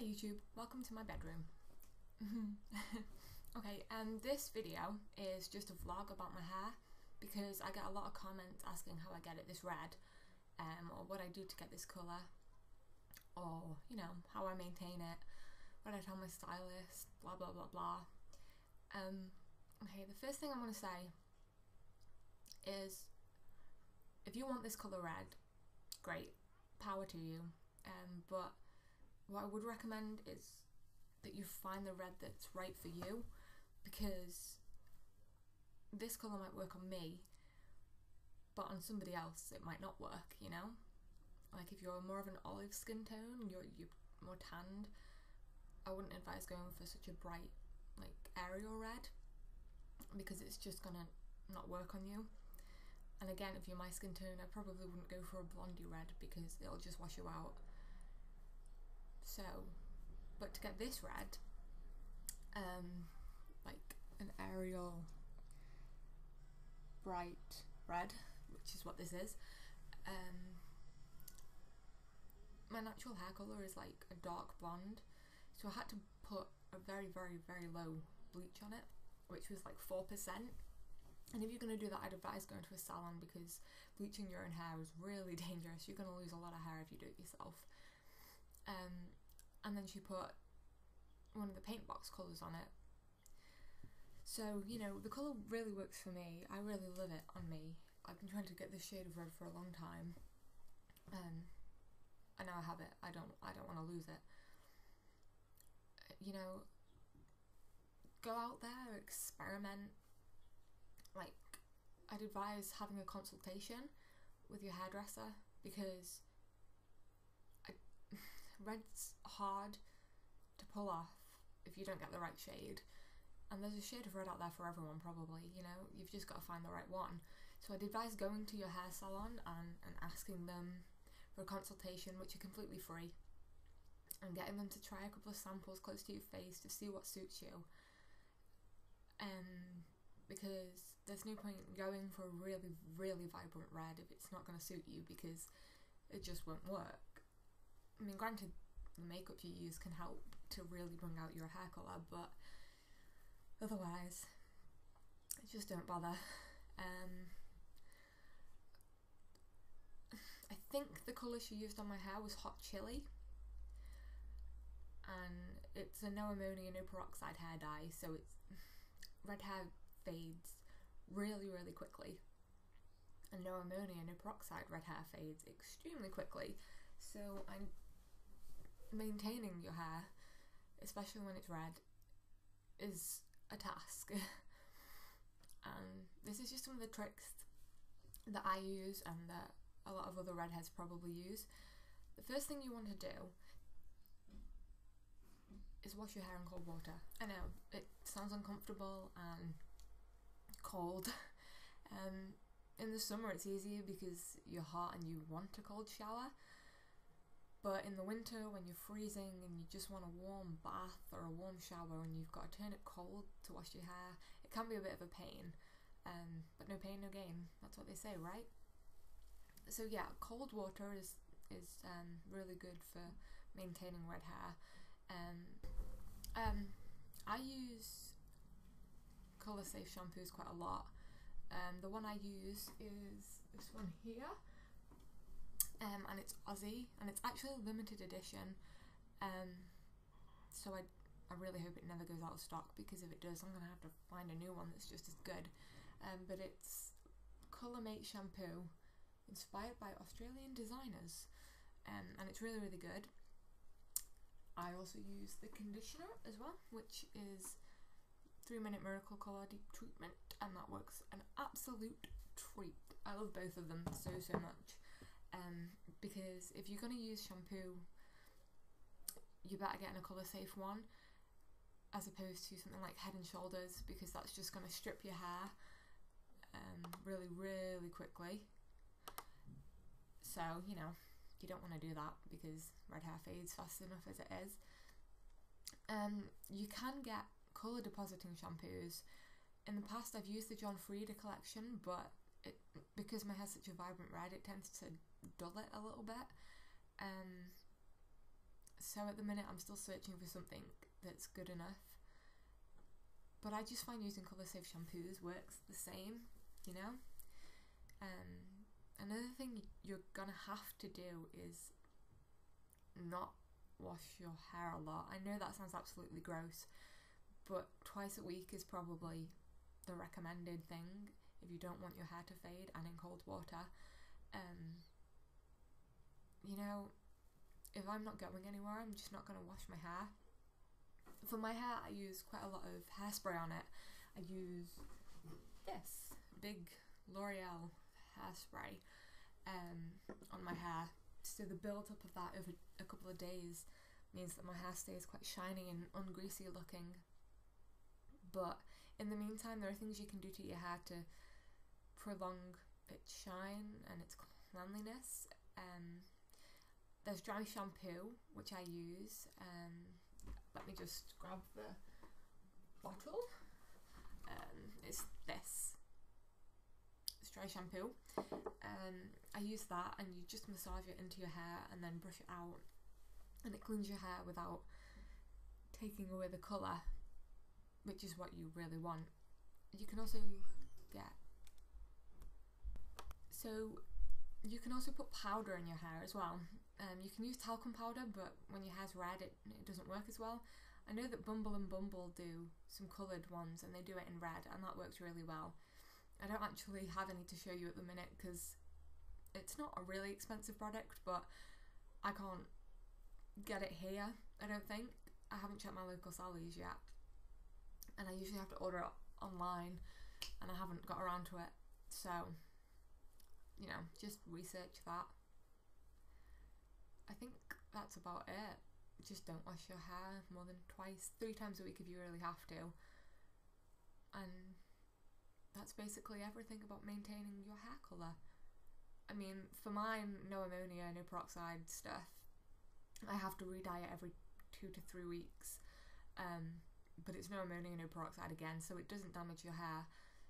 Hi YouTube, welcome to my bedroom. Okay, this video is just a vlog about my hair because I get a lot of comments asking how I get it this red, or what I do to get this colour, or you know, how I maintain it, what I tell my stylist, blah blah blah blah. Okay, the first thing I want to say is if you want this colour red, great, power to you, but what I would recommend is that you find the red that's right for you, because this colour might work on me, but on somebody else it might not work, you know? Like if you're more of an olive skin tone, you're more tanned, I wouldn't advise going for such a bright, like Ariel red, because it's just gonna not work on you. And again, if you're my skin tone, I probably wouldn't go for a blondie red because it'll just wash you out. So, but to get this red, like an Ariel bright red, which is what this is, my natural hair colour is like a dark blonde, so I had to put a very low bleach on it, which was like 4%. And if you're going to do that, I'd advise going to a salon, because bleaching your own hair is really dangerous. You're going to lose a lot of hair if you do it yourself. And then she put one of the paint box colours on it. So, you know, the colour really works for me. I really love it on me. I've been trying to get this shade of red for a long time. I now have it. I don't want to lose it. You know, go out there, experiment. Like, I'd advise having a consultation with your hairdresser, because red's hard to pull off if you don't get the right shade, and there's a shade of red out there for everyone probably, you know, you've just got to find the right one. So I'd advise going to your hair salon and asking them for a consultation, which are completely free, and getting them to try a couple of samples close to your face to see what suits you, because there's no point going for a really vibrant red if it's not going to suit you, because it just won't work. I mean, granted, the makeup you use can help to really bring out your hair colour, but otherwise, just don't bother. I think the colour she used on my hair was Hot Chili, and it's a no ammonia, no peroxide hair dye, so it's red hair fades really quickly, and no ammonia, no peroxide red hair fades extremely quickly. So maintaining your hair, especially when it's red, is a task. And this is just some of the tricks that I use and that a lot of other redheads probably use. The first thing you want to do is wash your hair in cold water. I know, it sounds uncomfortable and cold. In the summer it's easier because you're hot and you want a cold shower. But in the winter, when you're freezing and you just want a warm bath or a warm shower and you've got to turn it cold to wash your hair, it can be a bit of a pain. But no pain, no gain. That's what they say, right? So yeah, cold water is really good for maintaining red hair. I use colour safe shampoos quite a lot. The one I use is this one here. And it's Aussie, and it's actually a limited edition, so I really hope it never goes out of stock, because if it does, I'm going to have to find a new one that's just as good. But it's Colour Mate shampoo, inspired by Australian designers, and it's really good. I also use the conditioner as well, which is 3 Minute Miracle Colour Deep Treatment, and that works an absolute treat. I love both of them so much. Because if you're going to use shampoo, you better get in a colour safe one, as opposed to something like Head and Shoulders, because that's just going to strip your hair really quickly. So, you know, you don't want to do that because red hair fades fast enough as it is. You can get colour depositing shampoos. In the past I've used the John Frieda collection, but because my hair's such a vibrant red, it tends to dull it a little bit. So at the minute I'm still searching for something that's good enough, but I just find using colour safe shampoos works the same, you know. Another thing you're gonna have to do is not wash your hair a lot. I know that sounds absolutely gross, but twice a week is probably the recommended thing if you don't want your hair to fade, and in cold water. You know, if I'm not going anywhere, I'm just not going to wash my hair. For my hair, I use quite a lot of hairspray on it. I use this big L'Oreal hairspray on my hair. So the build-up of that over a couple of days means that my hair stays quite shiny and ungreasy looking. But in the meantime, there are things you can do to your hair to prolong its shine and its cleanliness. There's dry shampoo, which I use. Let me just grab the bottle. It's this. It's dry shampoo. I use that, and you just massage it into your hair and then brush it out, and it cleans your hair without taking away the colour, which is what you really want. You can also you can also put powder in your hair as well. You can use talcum powder, but when your hair's red, it doesn't work as well. I know that Bumble and Bumble do some coloured ones, and they do it in red, and that works really well. I don't actually have any to show you at the minute because it's not a really expensive product, but I can't get it here, I don't think. I haven't checked my local Sally's yet, and I usually have to order it online, and I haven't got around to it. So, you know, just research that. I think that's about it. Just don't wash your hair more than 3 times a week if you really have to. And that's basically everything about maintaining your hair colour. I mean, for mine, no ammonia, no peroxide stuff, I have to re-dye it every 2 to 3 weeks. But it's no ammonia, no peroxide again, so it doesn't damage your hair.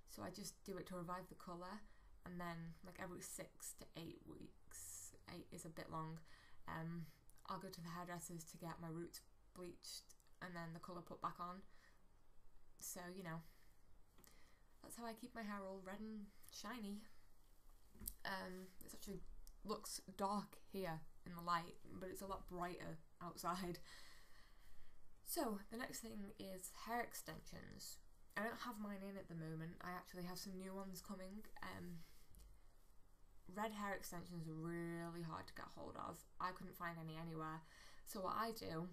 So I just do it to revive the colour, and then like every 6 to 8 weeks, 8 is a bit long, I'll go to the hairdressers to get my roots bleached and then the colour put back on. So, you know, that's how I keep my hair all red and shiny. It actually looks dark here in the light, but it's a lot brighter outside. So the next thing is hair extensions. I don't have mine in at the moment. I actually have some new ones coming. Red hair extensions are really hard to get hold of. I couldn't find any anywhere. So what I do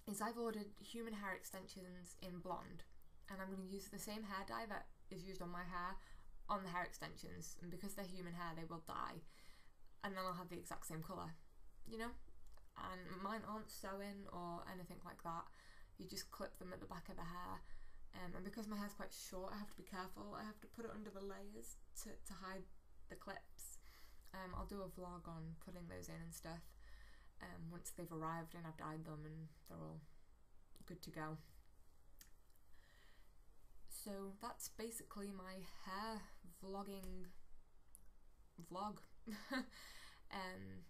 is I've ordered human hair extensions in blonde, and I'm going to use the same hair dye that is used on my hair on the hair extensions, and because they're human hair they will dye, and then I'll have the exact same colour, you know. And mine aren't sewn or anything like that. You just clip them at the back of the hair. And because my hair's quite short, I have to be careful. I have to put it under the layers to hide the clips. I'll do a vlog on putting those in and stuff once they've arrived and I've dyed them and they're all good to go. So that's basically my hair vlogging vlog.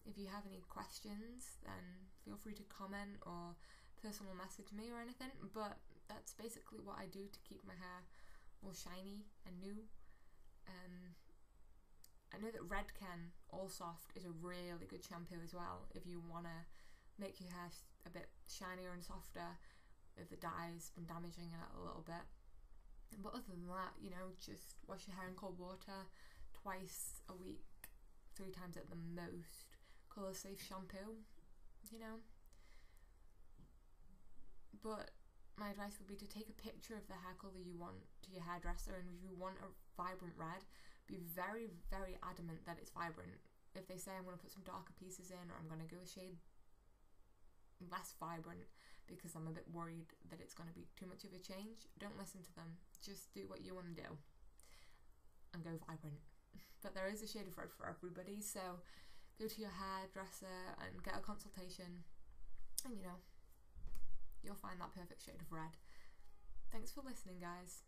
If you have any questions, then feel free to comment or personal message me or anything, but that's basically what I do to keep my hair all shiny and new. I know that Redken All Soft is a really good shampoo as well if you want to make your hair a bit shinier and softer if the dye's been damaging it a little bit. But other than that, you know, just wash your hair in cold water twice a week, 3 times at the most. Colour safe shampoo, you know. But my advice would be to take a picture of the hair colour you want to your hairdresser, and if you want a vibrant red, be very, very adamant that it's vibrant. If they say I'm going to put some darker pieces in, or I'm going to go a shade less vibrant because I'm a bit worried that it's going to be too much of a change, don't listen to them. Just do what you want to do and go vibrant. But there is a shade of red for everybody, so go to your hairdresser and get a consultation, and you know, you'll find that perfect shade of red. Thanks for listening, guys.